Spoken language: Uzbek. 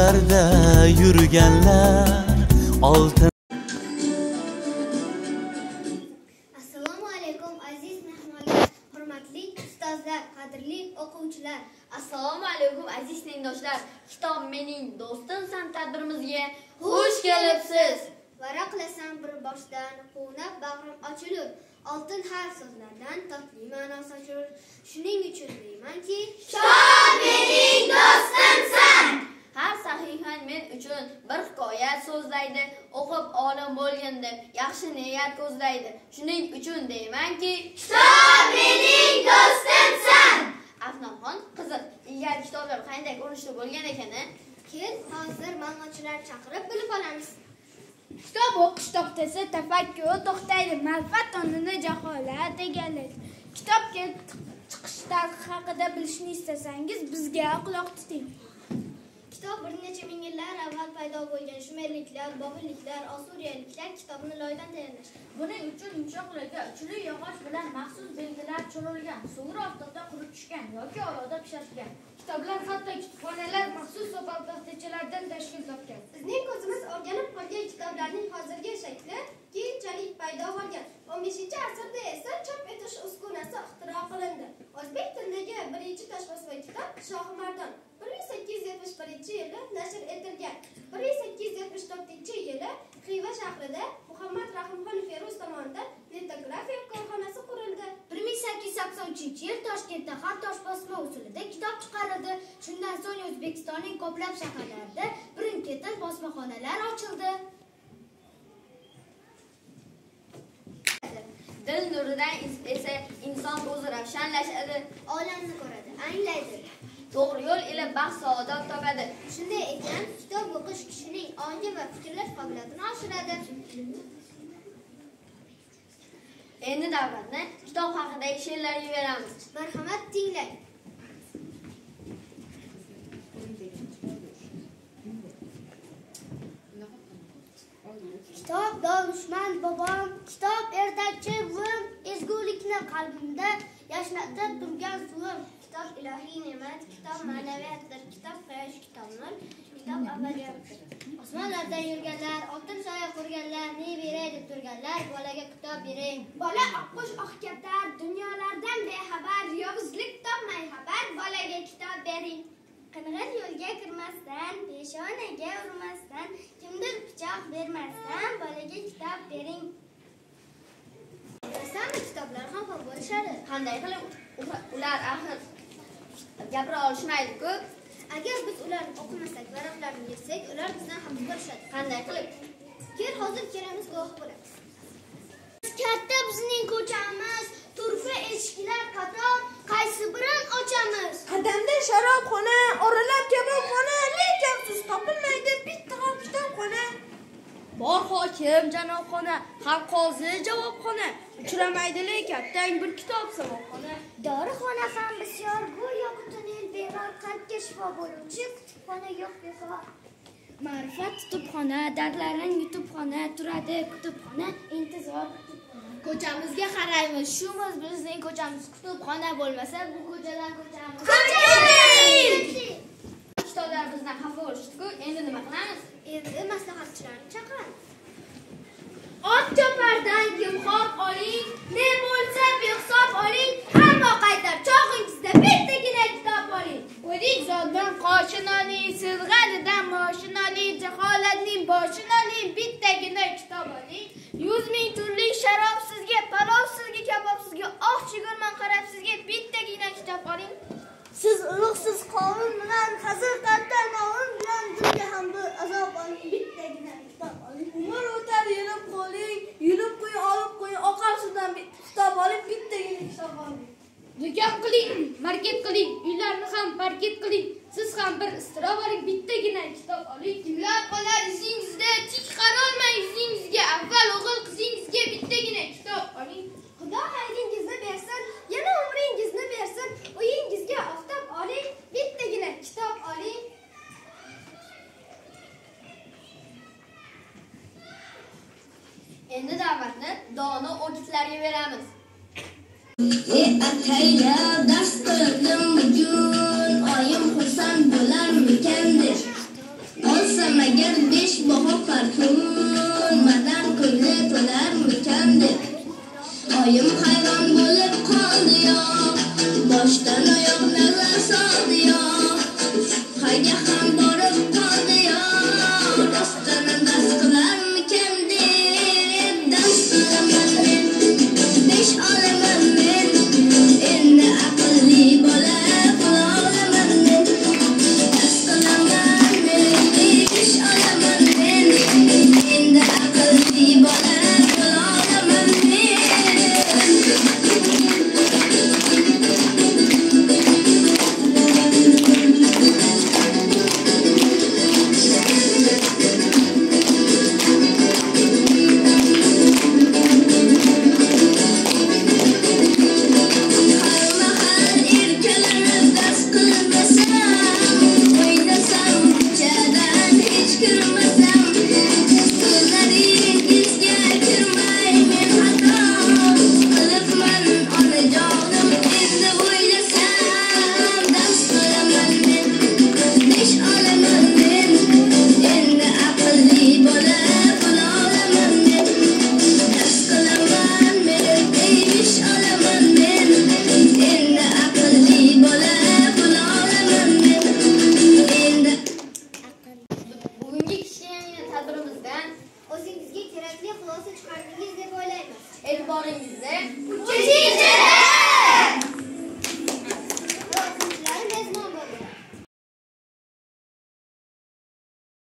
yo'llarda yurganlar oltin. Assalomu alaykum aziz mehmonlar, hurmatli ustozlar, qadrli o'quvchilar. Assalomu alaykum aziz tengdoshlar. Kitob mening do'stimsan tadbirimizga xush kelibsiz. Varaqlasam bir boshdan quvnab bag'rim ochilur. Oltin harf so'zlardan totli ma'no sochur. Shuning uchun deymanki, Kitob mening do'stimsan. Har sahifang men uchun bir hikoya so'zlaydi. O'qib olim bo'lgin deb yaxshi niyat ko'zlaydi. Shuning uchun deymanki, kitob mening do'stimsan. Afnonxon qiziq, ilgari kitoblar qanday ko'rinishda bo'lgan ekan? kel hozir ma'lumotchilar chaqirib bilib olamiz. Kitob o'qish to'xtasa tafakkur to'xtaydi, ma'rifat o'rnini jaholat egallaydi. Kitobga chiqishlar haqida bilishni istasangiz bizga quloq tuting. Kitob bir necha ming yillar avval paydo bo'lgan shumerliklar, bobilliklar, osuriyaliklar kitobni loydan tayyorlashdi. Buning uchun yumshoqlarga uchli yog'och bilan maxsus belgilar tushirilgan, so'ngra oftobda qurib tushgan yoki olovda pishirgan. Kitoblar hatto kutubxonalar maxsus sopol taxtachalardan tashkil topgan. Bizning ko'zimiz o'rganib qolgan kitoblarning hozirgi shakli keyinchalik paydo bo'lgan. 15-asrda esa chop etish uskunasi ixtiro qilindi. O'zbek tilidagi birinchi toshbosma kitob Shohimardon 1871-yili nashr etilgan. 1874-yili Xiva shahrida Muhammad Rahimxon Feruz tomonidan litografiya korxonasi qurildi. 1893-yil Toshkentda ham toshbosma usulida kitob chiqarildi. Shundan so'ng O'zbekistonning ko'plab shaharlarida birin-ketin bosmaxonalar ochildi. Dil nuridan esa inson ko'zi ravshanlashadi, Olamni ko'radi, anglaydi. to'g'ri yo'l ila baxt saodat topadi. Shunday ekan, kitob o'qish kishining ongi va fikrlash qobiliyatini oshiradi. Endi navbatni kitob haqidagi she'rlarga beramiz. Marhamat, tinglang. Kitob donishmand bobom, kitob ertakchi buvim, ezgulikni qalbimda yashnatib turgan suvim. Kitob ilohiy ne'mat, kitob ma'naviyatdir, kitob quyosh, kitob nur, kitob abadiyatdir. Osmonlardan yurganlar, oltin soya qurganlar, ne beray deb turganlar, bolaga kitob bering. Bola oqqush oqkatar, dunyolardan bexabar, yovuzlik topmay xabar, bolaga kitob bering. Qing'ir yo'lga kirmasdan, peshonaga urmasdan, kimdir pichoq bermasdan, bolaga kitob bering. Bilasizmi, kitoblar ham ko'p bo'lishadi. Qanday qilib ular axir gapira olishmaydi-ku? Agar biz ularni o'qimasak, varaqlarni yirsak, ular bizdan ham ko'rishadi. Qanday qilib? Kel, hozir kelamiz, guvoh bo'lamiz. Katta bizning ko'chamiz, turfa eshiklar qator, qaysi birini ochamiz? Qadamda sharobxona, oralab kabobxona, lekin siz topilmaydi bitta ham kitobxona. Bor hokim janobxona, ham qozi javobxona, uchramaydi lekin tang bir kitob savobxona. Dorixona ham bisyor, go'yo butun bemor, qalbga shifo bo'luvchi kutubxona yo'q bekor. Ma'rifat kutubxona, dardlaring yutubxona, turadi kutubxona, intizor. Ko'chamizga qaraymiz, shumiz bizning ko'chamiz, kutubxona bo'lmasa bu ko'chadan ko'chamiz. Kitoblar bizdan xafa bo'lishdi-ku, endi nima qilamiz? Endi maslahatchilarni chaqiramiz. Ot chopardan kimxob oling, ne bo'lsa behisob oling, hamma qaytar chog'ingizda bittagina kitob oling. O'dik zotdan qoshin oling, silg'adidan moshin oling, jaholatning boshin oling, bittagina kitob oling. 100 ming turli sharob sizga, palov sizga, kabob sizga, oq chigirman qarab sizga, bittagina kitob oling. Siz ulug'siz qonun bilan, haqiqatdan ma'lum bilan dilga ham bir azob oling, bittagina kitob oling. Umr o'tar yulib qo'ling, yulib qo'ying, olib qo'ying, oqar suvdan kitob oling, bittagina kitob oling. Do'kon qiling, market qiling, uylarni ham parket qiling. Siz ham bir istirob oling, bittagina kitob oling. Kimlar qolar yuzingizda, tik qarolmang yuzingizga, avval o'g'il qizingizga bittagina kitob oling. Xudo xayringizni bersin, yana umringizni bersin, uyingizga oftob oling, bittagina kitob oling. Endi navbatni dono o'gitlarga beramiz. Atayla dars qildim bugun, oyim xursand bo'larmikandir. xulosa chiqardingiz deb o'ylaymiz. E'tiboringizga 3-chi